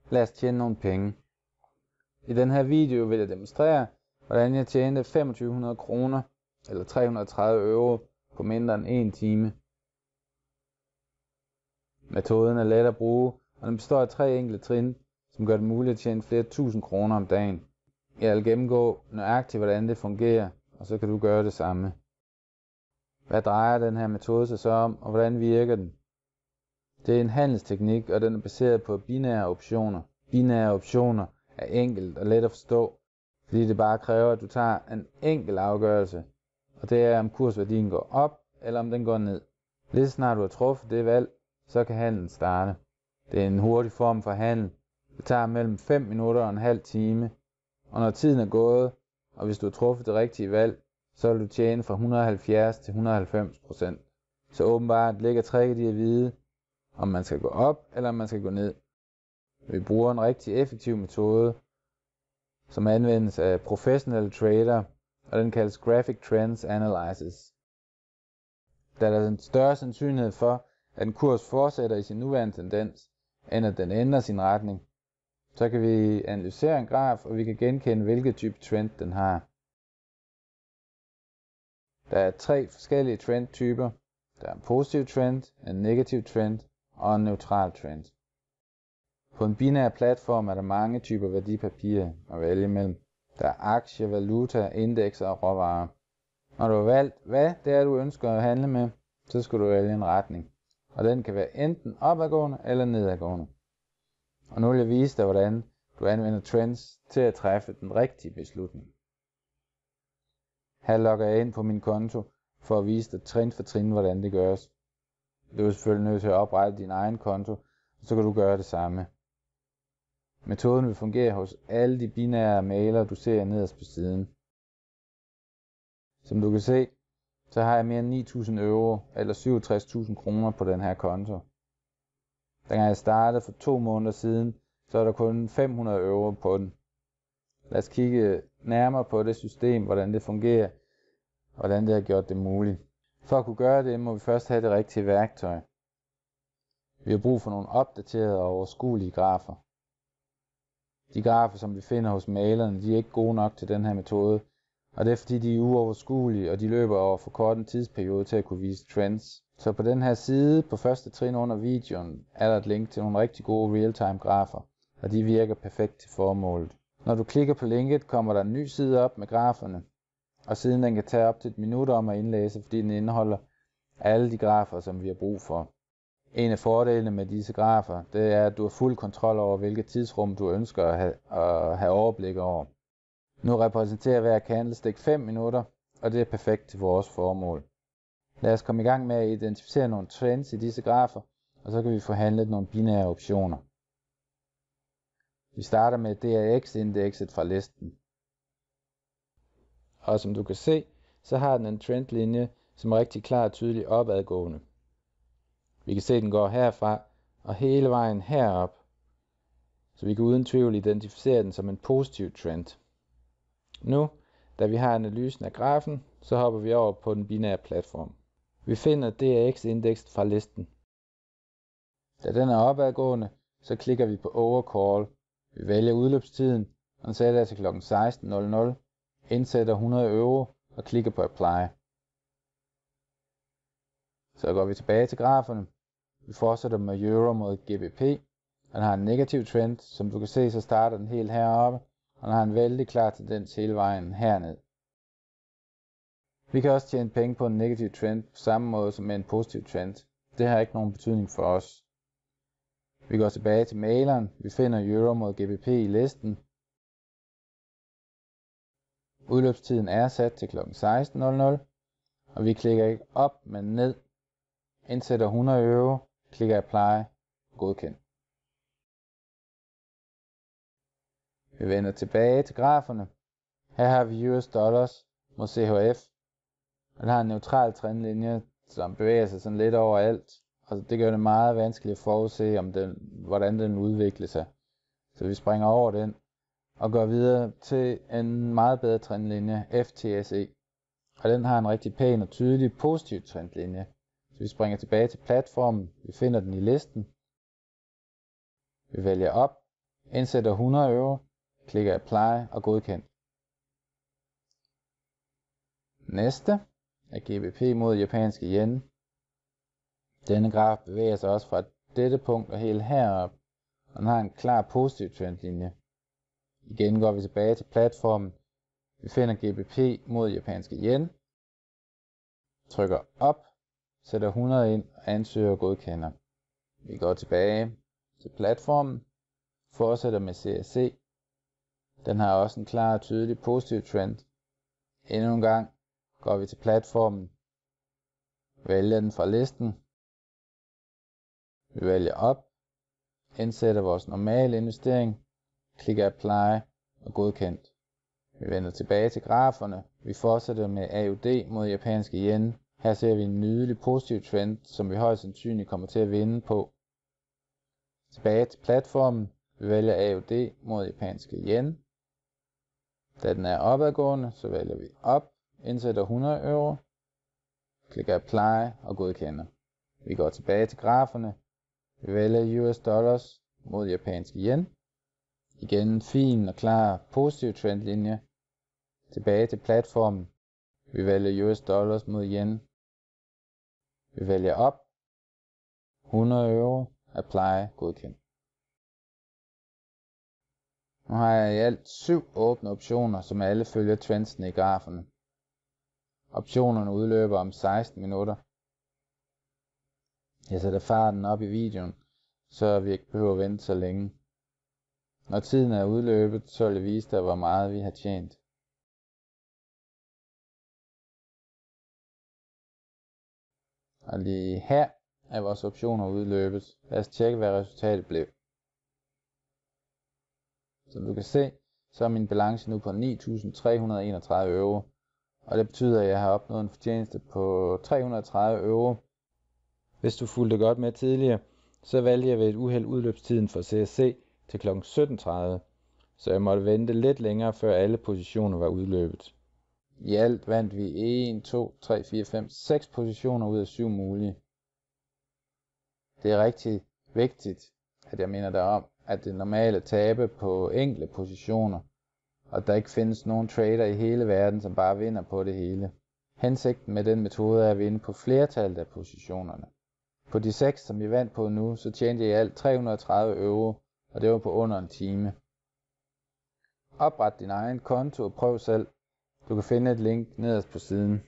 Lad os tjene nogle penge. I den her video vil jeg demonstrere, hvordan jeg tjente 2500 kroner eller 330 euro på mindre end 1 time. Metoden er let at bruge, og den består af 3 enkle trin, som gør det muligt at tjene flere tusind kroner om dagen. Jeg vil gennemgå nøjagtigt, hvordan det fungerer, og så kan du gøre det samme. Hvad drejer den her metode sig så om, og hvordan virker den? Det er en handelsteknik, og den er baseret på binære optioner. Binære optioner er enkelt og let at forstå, fordi det bare kræver, at du tager en enkel afgørelse, og det er, om kursværdien går op, eller om den går ned. Lige så snart du har truffet det valg, så kan handlen starte. Det er en hurtig form for handel. Det tager mellem 5 minutter og en halv time, og når tiden er gået, og hvis du har truffet det rigtige valg, så vil du tjene fra 170 til 190%. Så åbenbart ligger tricket i at vide, om man skal gå op, eller om man skal gå ned. Vi bruger en rigtig effektiv metode, som anvendes af professionelle trader, og den kaldes Graphic Trends Analysis. Da der er en større sandsynlighed for, at en kurs fortsætter i sin nuværende tendens, end at den ændrer sin retning, så kan vi analysere en graf, og vi kan genkende, hvilket type trend den har. Der er 3 forskellige trendtyper. Der er en positiv trend, en negativ trend og en neutral trend. På en binær platform er der mange typer værdipapirer at vælge imellem. Der er aktier, valuta, indekser og råvarer. Når du har valgt, hvad det er, du ønsker at handle med, så skal du vælge en retning. Og den kan være enten opadgående eller nedadgående. Og nu vil jeg vise dig, hvordan du anvender trends til at træffe den rigtige beslutning. Her logger jeg ind på min konto for at vise dig trin for trin, hvordan det gøres. Du er selvfølgelig nødt til at oprette din egen konto, og så kan du gøre det samme. Metoden vil fungere hos alle de binære mailer, du ser nederst på siden. Som du kan se, så har jeg mere end 9.000 euro eller 67.000 kroner på den her konto. Dengang jeg startede for 2 måneder siden, så er der kun 500 euro på den. Lad os kigge nærmere på det system, hvordan det fungerer, og hvordan det har gjort det muligt. For at kunne gøre det, må vi først have det rigtige værktøj. Vi har brug for nogle opdaterede og overskuelige grafer. De grafer, som vi finder hos mailerne, de er ikke gode nok til den her metode, og det er fordi, de er uoverskuelige, og de løber over for kort en tidsperiode til at kunne vise trends. Så på den her side, på første trin under videoen, er der et link til nogle rigtig gode real-time grafer, og de virker perfekt til formålet. Når du klikker på linket, kommer der en ny side op med graferne, og siden den kan tage op til 1 minut om at indlæse, fordi den indeholder alle de grafer, som vi har brug for. En af fordelene med disse grafer, det er, at du har fuld kontrol over, hvilket tidsrum du ønsker at have overblik over. Nu repræsenterer hver candlestick 5 minutter, og det er perfekt til vores formål. Lad os komme i gang med at identificere nogle trends i disse grafer, og så kan vi få handlet nogle binære optioner. Vi starter med DAX-indekset fra listen. Og som du kan se, så har den en trendlinje, som er rigtig klar og tydeligt opadgående. Vi kan se, at den går herfra og hele vejen herop, så vi kan uden tvivl identificere den som en positiv trend. Nu, da vi har analysen af grafen, så hopper vi over på den binære platform. Vi finder DAX-indekset fra listen. Da den er opadgående, så klikker vi på Overcall. Vi vælger udløbstiden, og den sætter til kl. 16.00, indsætter 100 euro og klikker på Apply. Så går vi tilbage til graferne. Vi fortsætter med euro mod GBP. Den har en negativ trend, som du kan se, så starter den helt heroppe, og den har en vældig klar tendens hele vejen herned. Vi kan også tjene penge på en negativ trend på samme måde som med en positiv trend. Det har ikke nogen betydning for os. Vi går tilbage til maileren. Vi finder euro mod GBP i listen. Udløbstiden er sat til kl. 16.00, og vi klikker ikke op, men ned. Indsætter 100 euro, klikker Apply, godkend. Vi vender tilbage til graferne. Her har vi US dollars mod CHF. Den har en neutral trendlinje, som bevæger sig sådan lidt overalt. Og det gør det meget vanskeligt at forudse, hvordan den udvikler sig. Så vi springer over den og går videre til en meget bedre trendlinje, FTSE. Og den har en rigtig pæn og tydelig positiv trendlinje. Så vi springer tilbage til platformen. Vi finder den i listen. Vi vælger op, Indsætter 100 euro, klikker apply og godkend. Næste er GBP mod japanske yen. Denne graf bevæger sig også fra dette punkt og helt herop, og den har en klar positiv trendlinje. Igen går vi tilbage til platformen. Vi finder GBP mod japanske yen, trykker op, sætter 100 ind og ansøger og godkender. Vi går tilbage til platformen, fortsætter med CAC. Den har også en klar og tydelig positiv trend. Endnu en gang går vi til platformen, vælger den fra listen. Vi vælger op, indsætter vores normale investering, klikker apply og godkendt. Vi vender tilbage til graferne. Vi fortsætter med AUD mod japanske yen. Her ser vi en nydelig positiv trend, som vi højst sandsynligt kommer til at vinde på. Tilbage til platformen. Vi vælger AUD mod japanske yen. Da den er opadgående, så vælger vi op, indsætter 100 euro, klikker apply og godkender. Vi går tilbage til graferne. Vi vælger US dollars mod japanske yen. Igen en fin og klar positiv trendlinje. Tilbage til platformen. Vi vælger US dollars mod yen. Vi vælger op, 100 euro, apply, godkend. Nu har jeg i alt 7 åbne optioner, som alle følger trendsene i graferne. Optionerne udløber om 16 minutter. Jeg sætter farten op i videoen, så vi ikke behøver at vente så længe. Når tiden er udløbet, så vil jeg vise dig, hvor meget vi har tjent. Og lige her er vores optioner udløbet. Lad os tjekke, hvad resultatet blev. Som du kan se, så er min balance nu på 9.331 euro. Og det betyder, at jeg har opnået en fortjeneste på 330 euro. Hvis du fulgte godt med tidligere, så valgte jeg ved et uheld udløbstiden for CAC til kl. 17.30. Så jeg måtte vente lidt længere, før alle positioner var udløbet. I alt vandt vi 1, 2, 3, 4, 5, 6 positioner ud af 7 mulige. Det er rigtig vigtigt, at jeg minder dig om, at det er normalt at tabe på enkelte positioner, og der ikke findes nogen trader i hele verden, som bare vinder på det hele. Hensigten med den metode er at vinde på flertallet af positionerne. På de 6, som vi vandt på nu, så tjente jeg i alt 330 euro, og det var på under en time. Opret din egen konto og prøv selv. Du kan finde et link nederst på siden.